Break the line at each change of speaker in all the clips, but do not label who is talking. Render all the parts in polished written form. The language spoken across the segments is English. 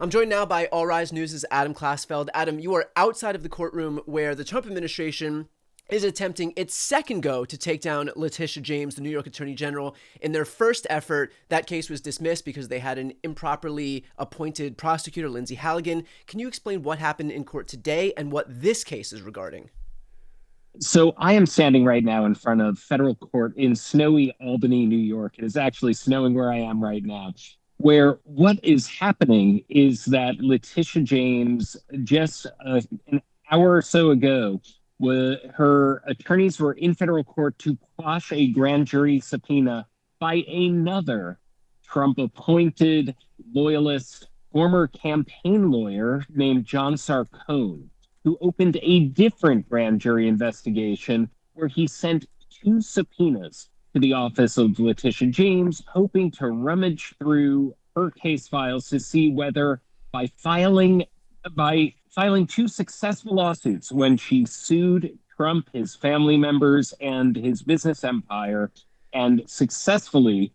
I'm joined now by All Rise News' Adam Klasfeld. Adam, you are outside of the courtroom where the Trump administration is attempting its second go to take down Letitia James, the New York Attorney General. In their first effort, that case was dismissed because they had an improperly appointed prosecutor, Lindsay Halligan. Can you explain what happened in court today and what this case is regarding?
So I am standing right now in front of federal court in snowy Albany, New York. It is actually snowing where I am right now, where what is happening is that Letitia James, just an hour or so ago, her attorneys were in federal court to quash a grand jury subpoena by another Trump appointed loyalist, former campaign lawyer named John Sarcone, who opened a different grand jury investigation where he sent two subpoenas to the office of Letitia James, hoping to rummage through her case files to see whether by filing two successful lawsuits when she sued Trump, his family members, and his business empire, and successfully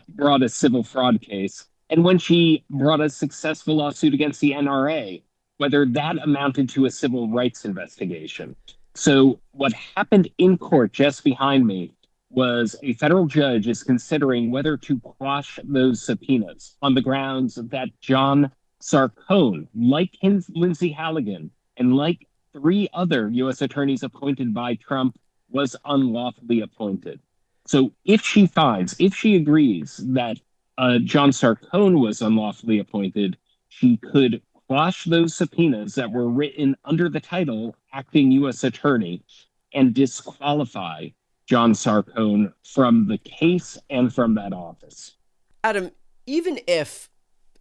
brought a civil fraud case, and when she brought a successful lawsuit against the NRA, whether that amounted to a civil rights investigation. So, what happened in court just behind me was a federal judge is considering whether to quash those subpoenas on the grounds that John Sarcone, like Lindsay Halligan, and like three other U.S. attorneys appointed by Trump, was unlawfully appointed. So, if she agrees that John Sarcone was unlawfully appointed, she could quash those subpoenas that were written under the title acting U.S. attorney and disqualify John Sarcone from the case and from that office.
Adam, even if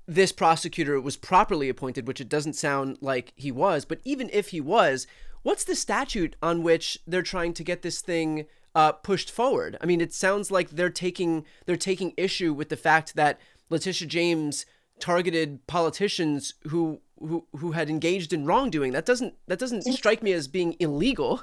this prosecutor was properly appointed, which it doesn't sound like he was, but even if he was, what's the statute on which they're trying to get this thing pushed forward? I mean, it sounds like they're taking issue with the fact that Letitia James targeted politicians who had engaged in wrongdoing. That doesn't strike me as being illegal.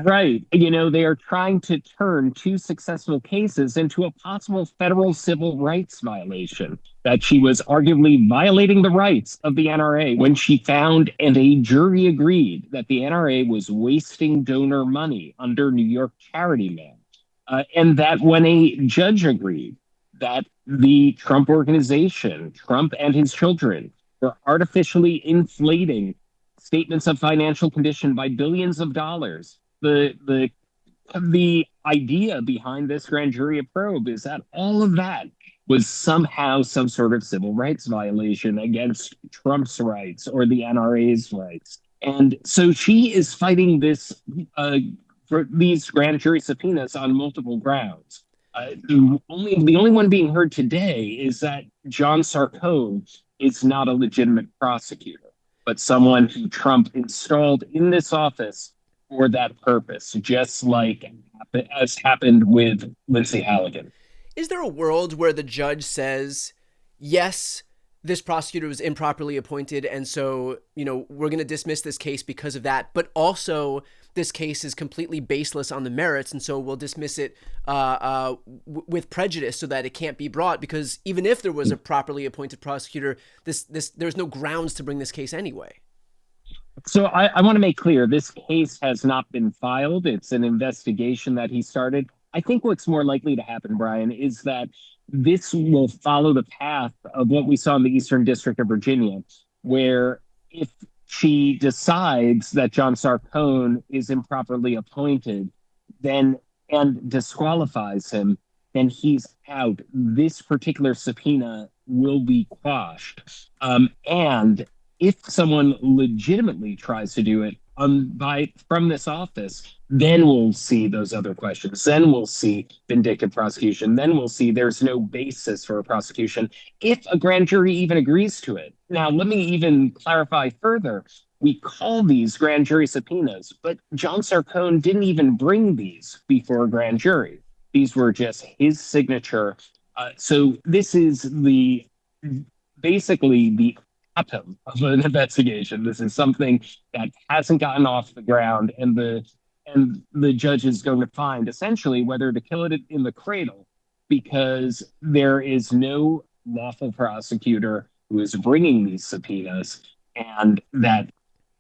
Right. You know, they are trying to turn two successful cases into a possible federal civil rights violation, that she was arguably violating the rights of the NRA when she found and a jury agreed that the NRA was wasting donor money under New York charity law. And that when a judge agreed that the Trump organization, Trump and his children, were artificially inflating statements of financial condition by billions of dollars. The idea behind this grand jury probe is that all of that was somehow some sort of civil rights violation against Trump's rights or the NRA's rights. And so she is fighting for these grand jury subpoenas on multiple grounds. The only one being heard today is that John Sarcone is not a legitimate prosecutor, but someone who Trump installed in this office for that purpose, just like as happened with Lindsay Halligan.
Is there a world where the judge says, yes, this prosecutor was improperly appointed, and so, we're going to dismiss this case because of that, but also this case is completely baseless on the merits, and so we'll dismiss it with prejudice so that it can't be brought, because even if there was a properly appointed prosecutor, there's no grounds to bring this case anyway?
So I want to make clear, this case has not been filed. It's an investigation that he started. I think what's more likely to happen, Brian, is that this will follow the path of what we saw in the Eastern District of Virginia, where if she decides that John Sarcone is improperly appointed, then and disqualifies him, then he's out. This particular subpoena will be quashed. And if someone legitimately tries to do it from this office, then we'll see those other questions. Then we'll see vindictive prosecution. Then we'll see there's no basis for a prosecution if a grand jury even agrees to it. Now, let me even clarify further. We call these grand jury subpoenas, but John Sarcone didn't even bring these before a grand jury. These were just his signature. So this is basically the atom of an investigation. This is something that hasn't gotten off the ground, and the judge is going to find essentially whether to kill it in the cradle, because there is no lawful prosecutor who is bringing these subpoenas, and that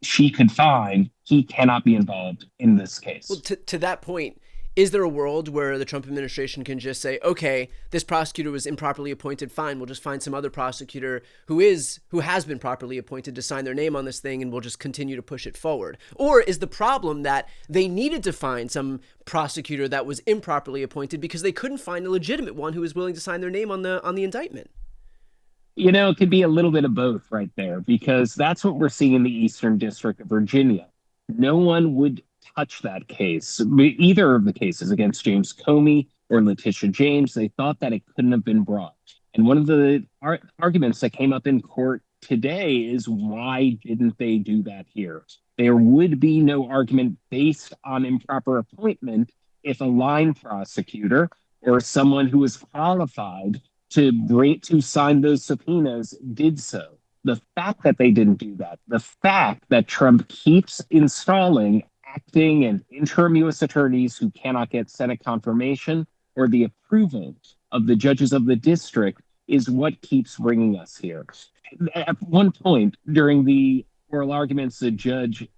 she could find he cannot be involved in this
Well,
case.
to that point, is there a world where the Trump administration can just say, okay, this prosecutor was improperly appointed, fine, we'll just find some other prosecutor who has been properly appointed to sign their name on this thing, and we'll just continue to push it forward? Or is the problem that they needed to find some prosecutor that was improperly appointed because they couldn't find a legitimate one who was willing to sign their name on the indictment?
It could be a little bit of both right there, because that's what we're seeing in the Eastern District of Virginia. No one would touch that case, either of the cases against James Comey or Letitia James. They thought that it couldn't have been brought. And one of the arguments that came up in court today is, why didn't they do that here? There would be no argument based on improper appointment if a line prosecutor or someone who is qualified to sign those subpoenas did so. The fact that they didn't do that, the fact that Trump keeps installing acting and interim U.S. attorneys who cannot get Senate confirmation or the approval of the judges of the district, is what keeps bringing us here. At one point during the oral arguments, the judge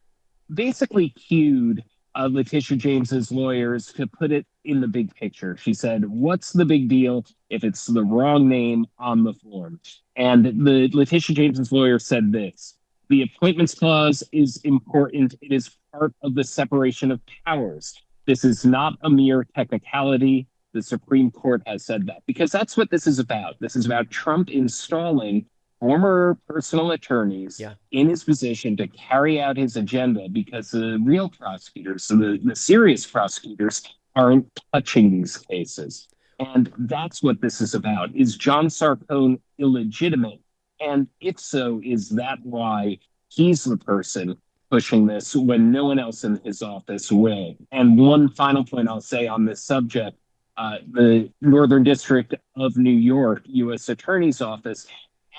basically cued Letitia James's lawyers to put it in the big picture. She said, "What's the big deal if it's the wrong name on the form?" And the Letitia James's lawyer said this: "The appointments clause is important. It is part of the separation of powers. This is not a mere technicality. The Supreme Court has said that," because that's what this is about. This is about Trump installing former personal attorneys
Yeah.
in his position to carry out his agenda, because the real prosecutors, so the serious prosecutors, aren't touching these cases. And that's what this is about. Is John Sarcone illegitimate? And if so, is that why he's the person pushing this when no one else in his office will? And one final point I'll say on this subject, the Northern District of New York U.S. Attorney's Office,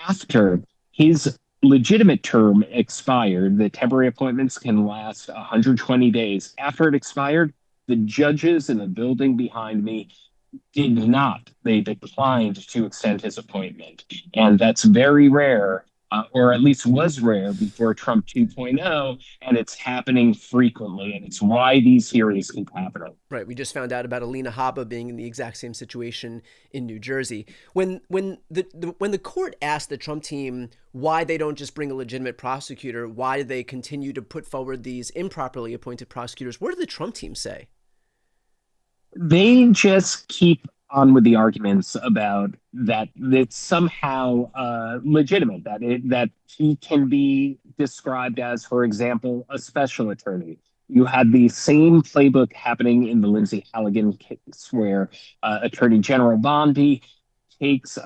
after his legitimate term expired, the temporary appointments can last 120 days. After it expired, the judges in the building behind me did not. They declined to extend his appointment. And that's very rare, or at least was rare before Trump 2.0, and it's happening frequently. And it's why these hearings keep happening.
Right. We just found out about Alina Habba being in the exact same situation in New Jersey. When the court asked the Trump team why they don't just bring a legitimate prosecutor, why do they continue to put forward these improperly appointed prosecutors, what did the Trump team say?
They just keep on with the arguments about that it's somehow legitimate, that he can be described as, for example, a special attorney. You had the same playbook happening in the Lindsey Halligan case, where Attorney General Bondi takes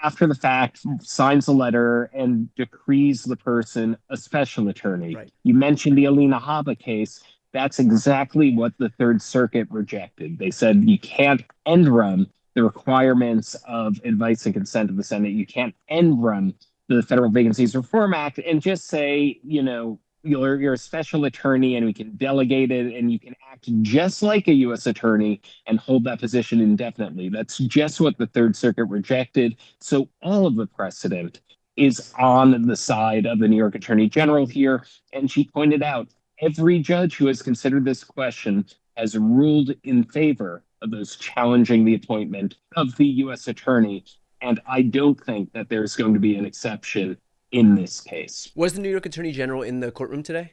after the fact, signs a letter and decrees the person a special attorney.
Right.
You mentioned the Alina Habba case. That's exactly what the Third Circuit rejected. They said you can't end run the requirements of advice and consent of the Senate. You can't end run the Federal Vacancies Reform Act and just say, you're a special attorney and we can delegate it and you can act just like a U.S. attorney and hold that position indefinitely. That's just what the Third Circuit rejected. So all of the precedent is on the side of the New York Attorney General here. And she pointed out, every judge who has considered this question has ruled in favor of those challenging the appointment of the U.S. attorney. And I don't think that there's going to be an exception in this case.
Was the New York Attorney General in the courtroom today?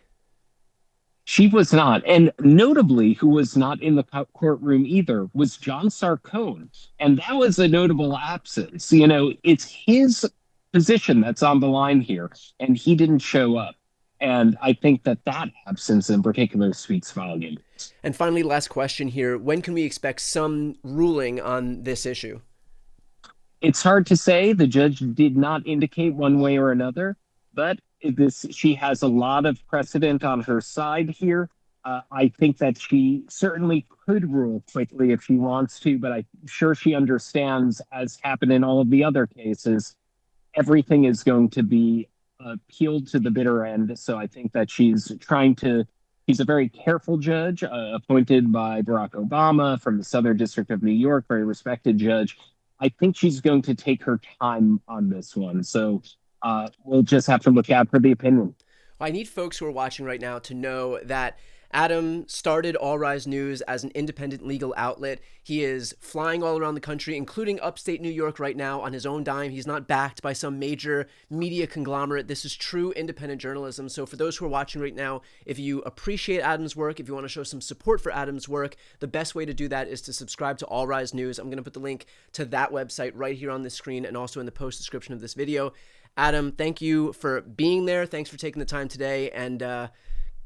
She was not. And notably, who was not in the courtroom either was John Sarcone. And that was a notable absence. It's his position that's on the line here, and he didn't show up. And I think that absence in particular speaks volumes.
And finally, last question here. When can we expect some ruling on this issue?
It's hard to say. The judge did not indicate one way or another, but she has a lot of precedent on her side here. I think that she certainly could rule quickly if she wants to, but I'm sure she understands, as happened in all of the other cases, everything is going to be appealed to the bitter end. So I think that she's a very careful judge, appointed by Barack Obama from the Southern District of New York, very respected judge. I think she's going to take her time on this one. So we'll just have to look out for the opinion.
I need folks who are watching right now to know that Adam started All Rise News as an independent legal outlet. He is flying all around the country, including upstate New York right now on his own dime. He's not backed by some major media conglomerate. This is true independent journalism. So for those who are watching right now, if you appreciate Adam's work, if you want to show some support for Adam's work, the best way to do that is to subscribe to All Rise News. I'm going to put the link to that website right here on the screen and also in the post description of this video. Adam, thank you for being there. Thanks for taking the time today, and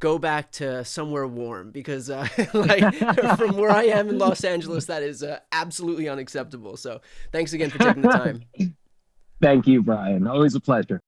go back to somewhere warm, because like from where I am in Los Angeles, that is absolutely unacceptable. So thanks again for taking the time.
Thank you, Brian. Always a pleasure.